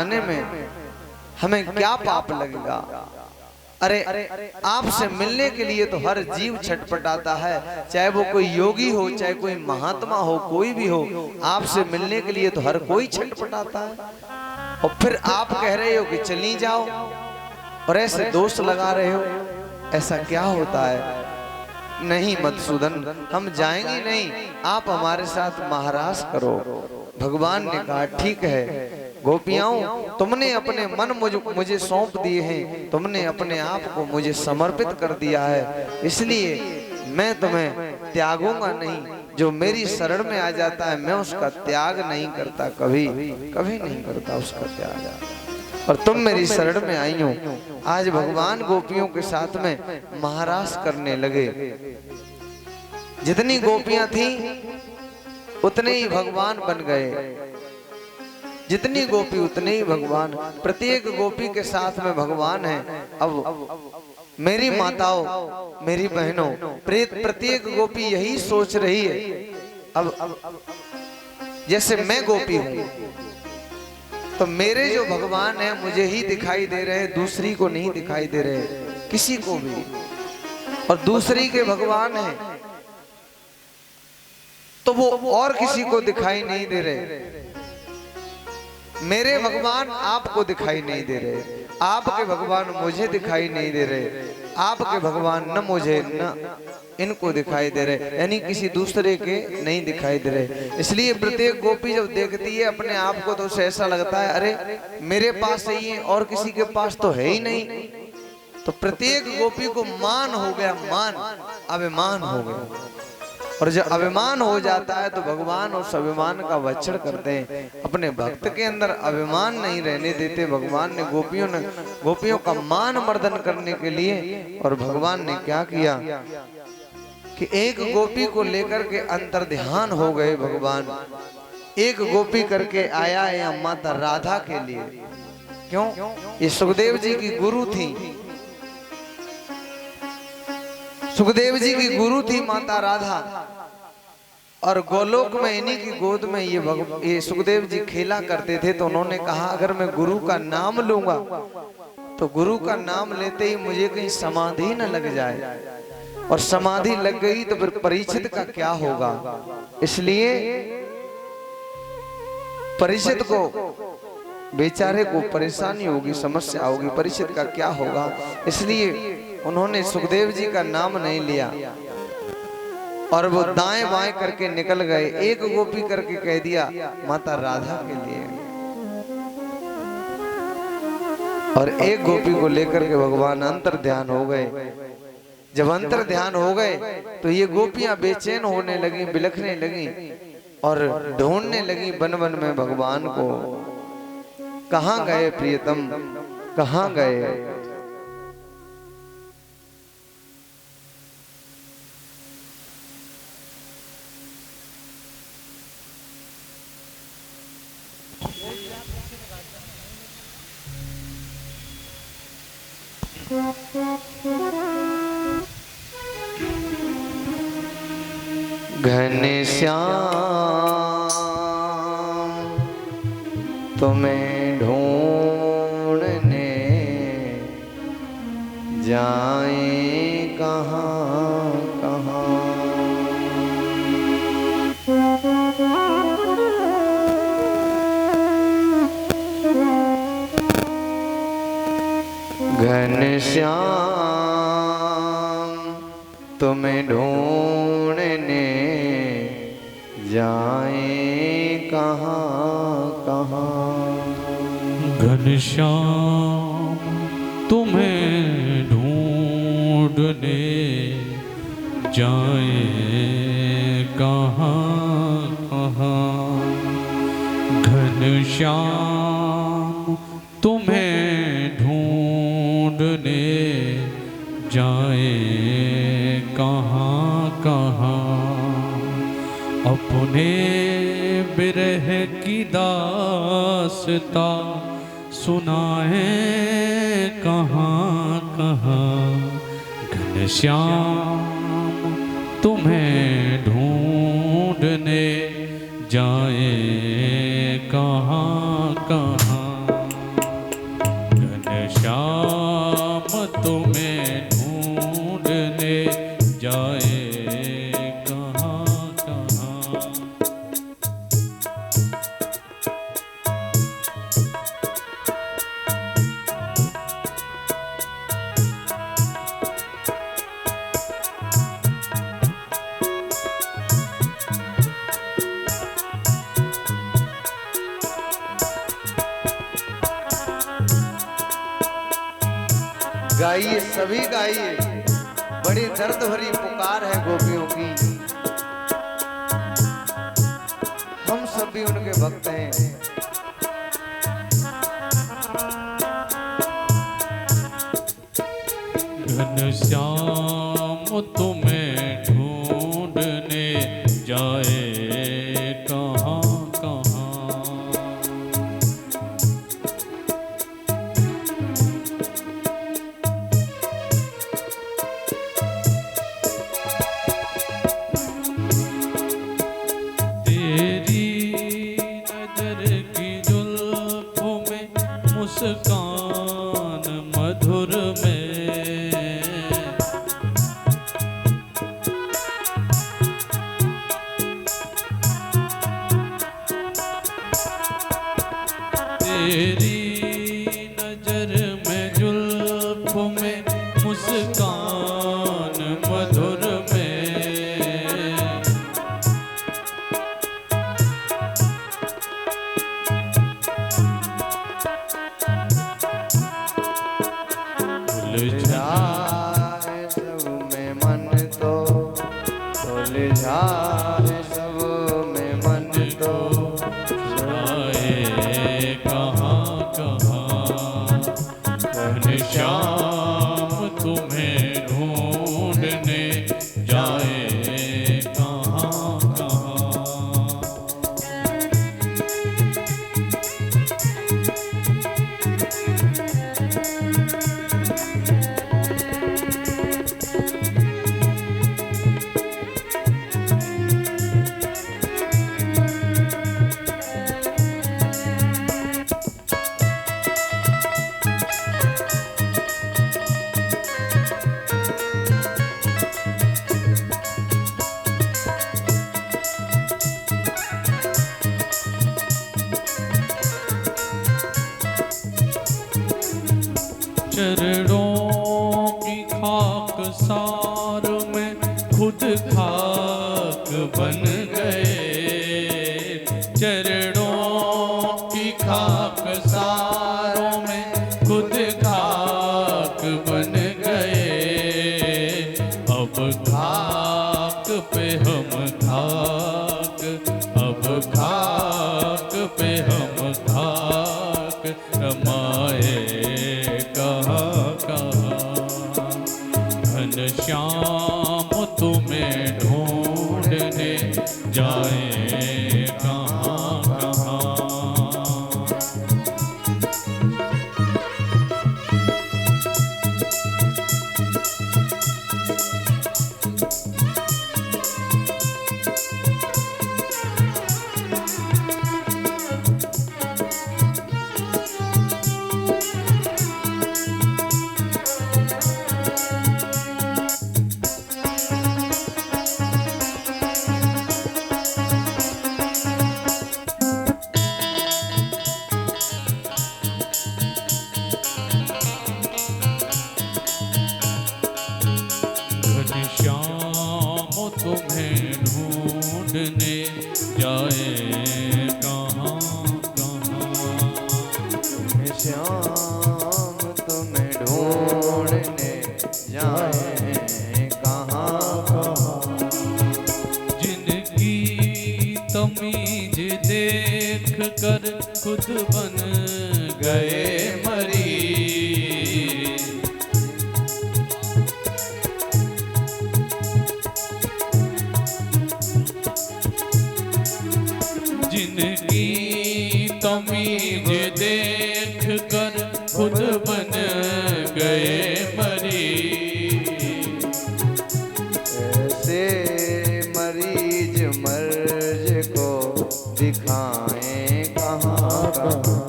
जाने में हमें क्या पाप लगेगा। अरे आपसे मिलने के लिए तो हर जीव छटपटाता है, चाहे वो कोई योगी हो, चाहे कोई महात्मा हो, कोई भी हो, आपसे मिलने के लिए तो हर कोई छटपटाता है। और फिर आप कह रहे हो कि चली जाओ और ऐसे दोष लगा रहे हो, ऐसा क्या होता है? नहीं मधुसूदन, हम जाएंगे नहीं, आप हमारे साथ महाराज करो। भगवान ने कहा ठीक है गोपियाओं, तुमने अपने मन मुझे सौंप दिए हैं, तुमने अपने आप को मुझे समर्पित कर दिया है, इसलिए मैं तुम्हें त्यागूंगा नहीं। जो मेरी शरण में आ जाता है मैं उसका त्याग नहीं करता, कभी कभी नहीं करता उसका त्याग। और तुम मेरी शरण में आई हो। आज भगवान गोपियों के साथ में महारास करने लगे। जितनी गोपियां थी उतने ही भगवान बन गए, जितनी गोपी उतने ही भगवान। प्रत्येक गोपी के साथ में भगवान है। अब मेरी माताओं, मेरी बहनों, प्रत्येक गोपी यही सोच रही है। अब जैसे मैं गोपी हूं तो मेरे जो भगवान है मुझे ही दिखाई दे रहे, दूसरी को नहीं दिखाई दे रहे, किसी को भी। और दूसरी के भगवान है तो वो और किसी को दिखाई नहीं दे रहे। मेरे भगवान आपको दिखाई नहीं दे रहे, आपके भगवान मुझे दिखाई नहीं दे रहे, आपके भगवान न मुझे न इनको दिखाई दे रहे, यानी किसी दूसरे के नहीं दिखाई दे रहे। इसलिए प्रत्येक गोपी जब देखती है अपने आप को तो उसे ऐसा लगता है अरे मेरे पास ही है और किसी के पास तो है ही नहीं। तो प्रत्येक गोपी को मान हो गया, मान, अभिमान हो गया। और जब अभिमान हो जाता है तो भगवान उस अभिमान का वक्षण करते हैं। अपने भक्त के अंदर अभिमान नहीं रहने देते। भगवान ने गोपियों का मान मर्दन करने के लिए, और भगवान ने क्या किया कि एक गोपी को लेकर के अंतर ध्यान हो गए भगवान। एक गोपी करके आया है माता राधा के लिए। क्यों? ये सुखदेव जी की गुरु थी, सुखदेव जी की गुरु थी माता राधा। और गोलोक में इन्हीं की गोद में ये सुखदेव जी खेला करते थे। तो उन्होंने कहा अगर मैं गुरु का नाम लूंगा तो गुरु का नाम लेते ही मुझे कहीं समाधि न लग जाए, और समाधि लग गई तो फिर परीक्षित का क्या होगा। इसलिए परीक्षित को बेचारे को परेशानी होगी, समस्या होगी, परीक्षित का क्या होगा। इसलिए उन्होंने सुखदेव जी का नाम नहीं लिया और वो दाएं बाएं करके निकल गए। एक गोपी करके कह दिया माता राधा के लिए, और एक गोपी को लेकर के भगवान अंतर ध्यान हो गए। जब अंतर ध्यान हो गए तो ये गोपियां बेचैन होने लगी, बिलखने लगी और ढूंढने लगी वन वन में भगवान को। कहाँ गए प्रियतम, कहाँ गए? घनश्याम तुम्हें ढूंढने जाएं कहाँ कहाँ। घनश्याम तुम्हें ढूंढने जाएं कहाँ कहाँ। घनश्याम तुम्हें ढूंढने जाएं कहाँ कहाँ। घनश्याम तुम्हें ढूंढने जाएं कहाँ कहाँ। अपने बिरह की दास्ता सुनाए कहाँ कहाँ। घनश्याम तुम्हें ढूंढने जाए कहाँ कहाँ। गाइए सभी गाइए, बड़ी दर्द भरी पुकार है गोपियों की। हम सभी उनके भक्त हैं। घनश्याम तुम्हें ढूंढने जाए कहाँ कहाँ। तेरी नजर की जुल्फों में मुस्कान मधुर में, तेरी नजर में जुल्फों में मुस्कान मधुर में, जाए सब में मन तो भूल जाए सब में मन तो जाए कहाँ कहाँ। घनश्याम तुम्हें ढूंढने जाए कहाँ कहाँ। चरणों की खाक सार में खुद खाक बन गए। चरणों की खाक सारों में खुद खाक बन गए। अब खाक पे हम खाक, अब खाक पे हम खाक कमाए कहाँ कहाँ। घनश्याम तुम्हें ढूंढने जाए कहाँ कहाँ। घनश्याम तुम्हें ढूंढने जाए कहाँ कहाँ। श्याम तुम्हें ढूंढने जाए कहाँ कहाँ। जिनकी तमीज देख कर खुद बन गए मरीज। जिनकी तमीज देख कर खुद बन गए मरीज। ऐसे मरीज मर्ज को दिखाएं कहाँ कहाँ।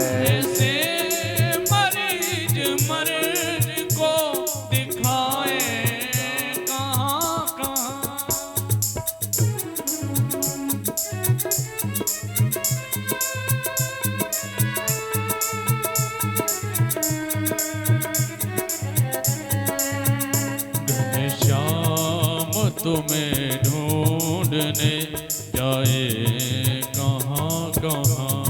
ऐसे मरीज मर्ज को दिखाए कहाँ कहाँ। घनश्याम तुम्हें ढूंढने जाए कहाँ कहाँ।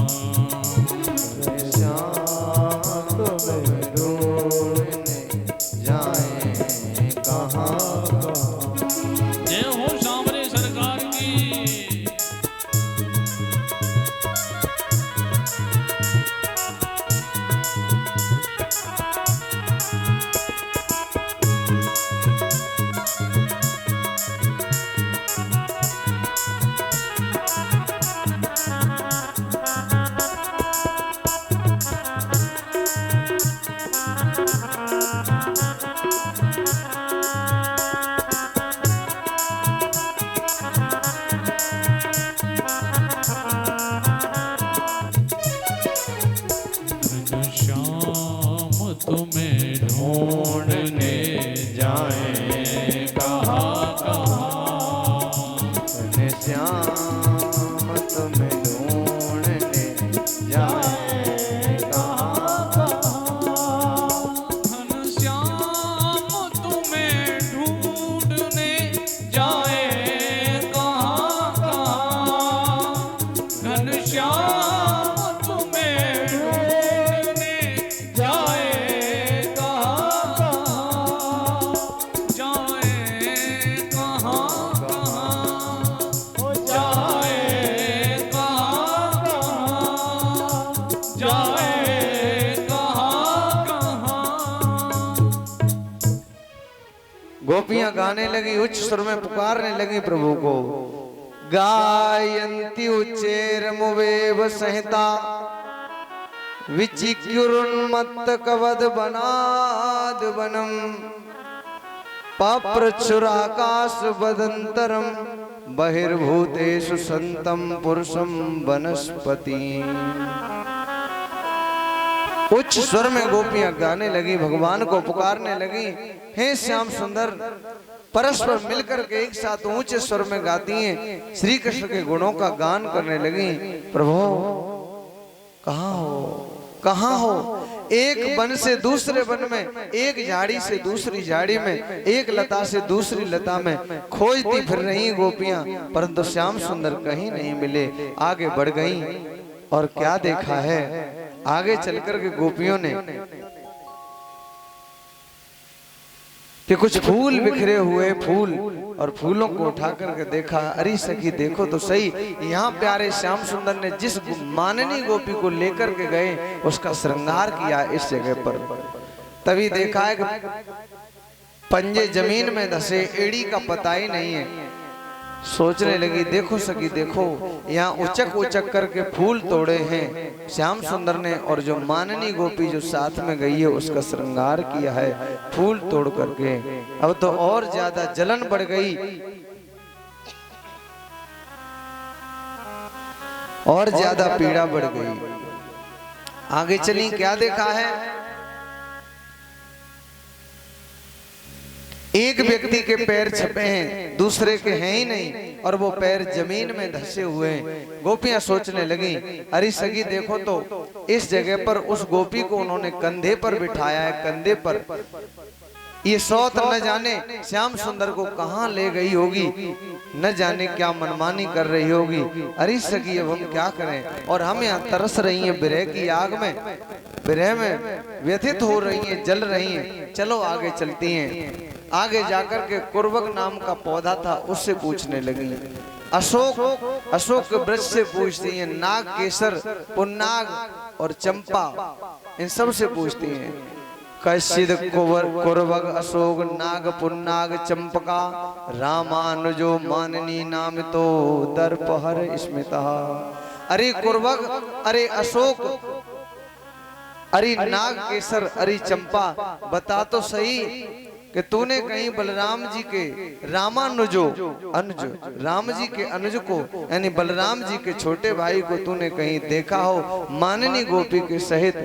श्याम तुम्हें ढूंढने जाए कहाँ कहाँ। गोपियां गाने लगी, उच्च स्वर में पुकारने लगी प्रभु को। गायन्ति उच्चैर्मुवेव संहिता विचिक्युरुन्मत्त कवद वनाद वनम पप्रचुराकाश वदंतरम बहिर्भूतेषु संतम पुरुषम वनस्पति। उच्च स्वर में गोपियां गाने लगी, भगवान को पुकारने लगी। हे श्याम सुंदर, परस्पर मिलकर के एक साथ ऊंचे स्वर में गाती हैं, श्री कृष्ण के गुणों का गान करने लगी। प्रभु कहाँ हो, कहाँ हो? एक वन से दूसरे वन में, एक झाड़ी से दूसरी झाड़ी में, एक लता से दूसरी लता में खोजती फिर रही गोपियां, परंतु श्याम सुंदर कहीं नहीं मिले। आगे बढ़ गई और क्या देखा है, आगे चलकर के गोपियों ने कि कुछ फूल बिखरे हुए फूल, और फूलों को उठा करके देखा। अरे सखी देखो तो सही, यहाँ प्यारे श्याम सुंदर ने जिस माननी गोपी को लेकर के गए उसका श्रृंगार किया इस जगह पर। तभी देखा है कि पंजे जमीन में धसे, एड़ी का पता ही नहीं है। सोचने लगी, देखो सखी देखो, यहाँ उचक उचक करके फूल तोड़े हैं श्याम सुंदर ने, और जो माननी गोपी जो साथ में गई है उसका श्रृंगार किया है फूल तोड़ करके। अब तो और ज्यादा जलन बढ़ गई, और ज्यादा पीड़ा बढ़ गई। आगे चली, क्या देखा है? एक व्यक्ति के पैर छपे हैं, दूसरे के हैं ही नहीं, और वो पैर जमीन में धंसे हुए हैं। गोपियां सोचने लगी, अरे सगी देखो तो इस जगह पर उस गोपी को उन्होंने कंधे पर बिठाया है, कंधे पर। ये सौत न जाने श्याम सुंदर को कहाँ ले गई होगी, न जाने क्या मनमानी कर रही होगी। अरे सगी अब हम क्या करें, और हम यहाँ तरस रही हैं विरह की आग में, विरह में व्यथित हो रही हैं, जल रही हैं। चलो आगे चलती हैं। आगे जाकर के कुर्वक नाम का पौधा था, उससे पूछने लगी। अशोक के वृक्ष से पूछती हैं, नाग केसर पुन्नाग और चंपा, इन सब से पूछती हैं। कश्चिद कुर्वक अशोक नाग पुन्नाग चंपका रामानुजो माननी नाम तो दर्पहर स्मिता। अरे कुर्वक, अरे अशोक, अरे नाग केसर, अरे चंपा, बता तो सही कि तूने कहीं बलराम जी के रामानुजो अनुज, राम जी के अनुज को यानी बलराम जी के छोटे भाई को तूने कहीं देखा हो, माननी गोपी के सहित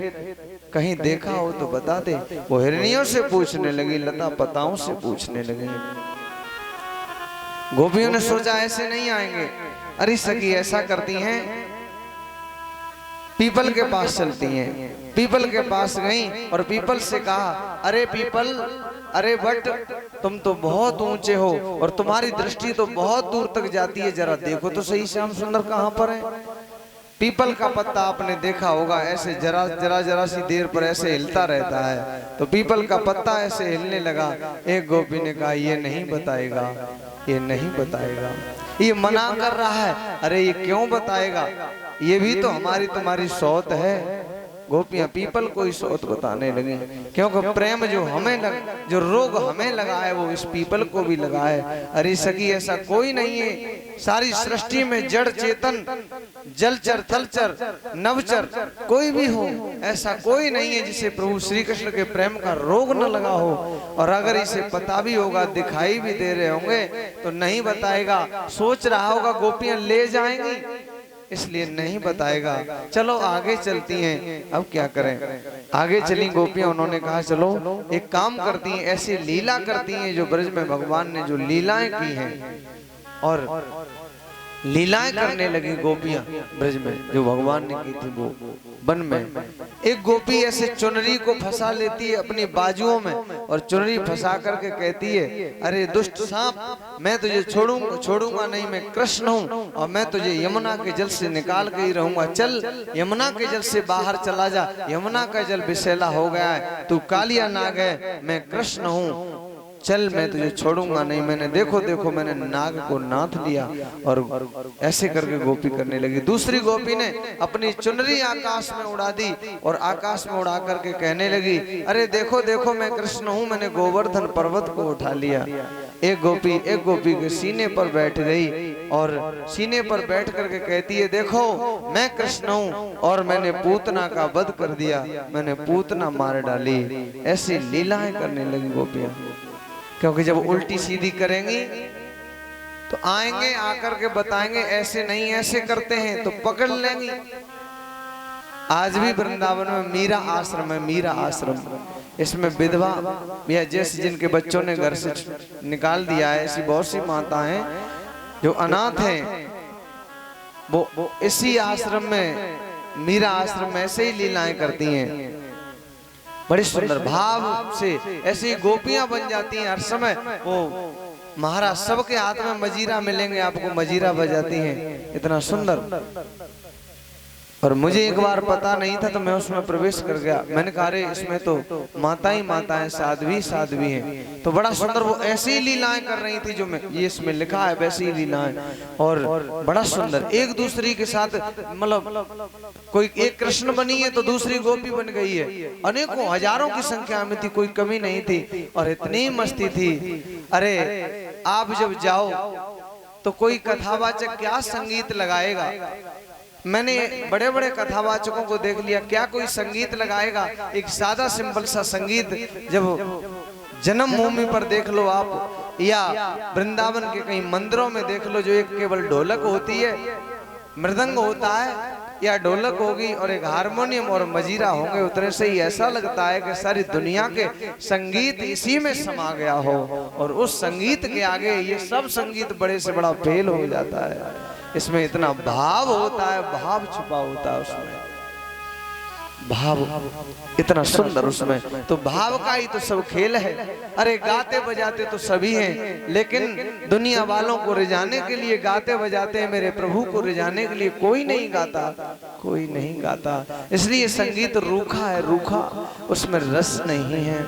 कहीं देखा हो तो बता दे। वो हिरनियों से पूछने लगी, लता पताओं से पूछने लगी। गोपियों ने सोचा ऐसे नहीं आएंगे। अरे सखी ऐसा करती हैं, पीपल के पास चलती हैं। पीपल के पास गई और पीपल से कहा, अरे पीपल, अरे बट, तुम तो बहुत ऊंचे हो और तुम्हारी दृष्टि तो बहुत दूर तक जाती है, जरा देखो तो सही श्याम सुंदर कहाँ पर है। पीपल का पत्ता आपने देखा होगा, ऐसे जरा सी देर पर ऐसे हिलता रहता है। तो पीपल का पत्ता ऐसे हिलने लगा। एक गोपी ने कहा, ये नहीं बताएगा, ये नहीं बताएगा, ये मना कर रहा है। अरे ये क्यों बताएगा, ये भी तो हमारी तुम्हारी सौत है। गोपियां पीपल को ही सौत बताने लगी, क्योंकि प्रेम जो रोग हमें लगा है वो इस पीपल को भी लगा है। अरे सखी ऐसा कोई नहीं है, सारी सृष्टि में जड़ चेतन जलचर थलचर नवचर कोई भी हो, ऐसा कोई नहीं है जिसे प्रभु श्री कृष्ण के प्रेम का रोग न लगा हो। और अगर इसे पता भी होगा, दिखाई भी दे रहे होंगे तो नहीं बताएगा। सोच रहा होगा गोपियां ले जाएंगी, इसलिए नहीं बताएगा। चलो आगे चलती हैं, अब क्या करें। आगे चली गोपियां, उन्होंने कहा चलो एक काम करती हैं, ऐसी लीला करती हैं जो ब्रज में भगवान ने जो लीलाएं की हैं, और लीलाएं करने लगी गोपियां ब्रज में जो भगवान ने की थी वो वन में। एक गोपी ऐसे चुनरी को फंसा लेती है अपनी बाजुओं में, और चुनरी फंसा करके कहती है, अरे दुष्ट सांप, मैं तुझे छोड़ूंगा नहीं, मैं कृष्ण हूँ और मैं तुझे यमुना के जल से निकाल के ही रहूंगा। चल यमुना के जल से बाहर चला जा, यमुना का जल विषैला हो गया है, तू कालिया नाग है, मैं कृष्ण हूँ। चल मैं तुझे छोड़ूंगा नहीं। मैंने देखो देखो मैंने नाग को नाथ लिया और ऐसे करके गोपी करने लगी। दूसरी गोपी ने अपनी चुनरी आकाश में उड़ा दी और आकाश में उड़ा करके कहने लगी, अरे देखो देखो मैं कृष्ण हूँ, मैंने गोवर्धन पर्वत को उठा लिया। एक गोपी के सीने पर बैठ गई और सीने पर बैठ करके कहती है, देखो मैं कृष्ण हूँ और मैंने पूतना का वध कर दिया, मैंने पूतना मार डाली। ऐसी लीलाएं करने लगी गोपियां, क्योंकि जब उल्टी सीधी करेंगी तो आएंगे आकर के बताएंगे ऐसे नहीं ऐसे करते हैं, तो पकड़ लेंगी। आज भी वृंदावन में मीरा आश्रम है, मीरा आश्रम। इसमें विधवा या जैसे जिनके बच्चों ने घर से निकाल दिया है, ऐसी बहुत सी माता हैं जो अनाथ हैं, वो इसी आश्रम में, मीरा आश्रम में ऐसे ही लीलाएं करती हैं। बड़ी सुंदर भाव से ऐसी गोपियां बन जाती हैं। हर समय वो महाराज सबके हाथ में मजीरा मिलेंगे, आपको मजीरा बजाती हैं, इतना सुंदर। और मुझे एक बार पता नहीं था तो मैं उसमें प्रवेश कर गया। मैंने कहा अरे इसमें तो माता ही माता है, साध्वी हैं। तो बड़ा सुंदर वो ऐसी लीलाएं कर रही थी जो मैं ये इसमें लिखा है वैसी ही लीलाएं, और बड़ा सुंदर एक दूसरी के साथ, मतलब कोई एक कृष्ण बनी है तो दूसरी गोपी बन गई है। अनेकों हजारों की संख्या में थी, कोई कमी नहीं थी और इतनी मस्ती थी। अरे आप जब जाओ तो कोई कथावाचक क्या संगीत लगाएगा, मैंने बड़े बड़े कथावाचकों को देख लिया, क्या कोई संगीत लगाएगा। एक सादा सिंपल सा संगीत जब जन्मभूमि पर देख लो आप, या वृंदावन के कई मंदिरों में देख लो, जो एक केवल ढोलक होती है, मृदंग होता है या ढोलक होगी और एक हारमोनियम और मजीरा होंगे, उतने से ही ऐसा लगता है कि सारी दुनिया के संगीत इसी में समा गया हो। और उस संगीत के आगे ये सब संगीत बड़े से बड़ा फेल हो जाता है। इसमें इतना भाव होता है, भाव छुपा होता है उसमें, भाव इतना सुंदर उसमें। तो भाव का ही तो सब खेल है। अरे गाते बजाते तो सभी हैं, लेकिन दुनिया वालों को रिझाने के लिए गाते बजाते हैं, मेरे प्रभु को रिझाने के लिए कोई नहीं गाता, कोई नहीं गाता। इसलिए संगीत रूखा है, रूखा, उसमें रस नहीं है।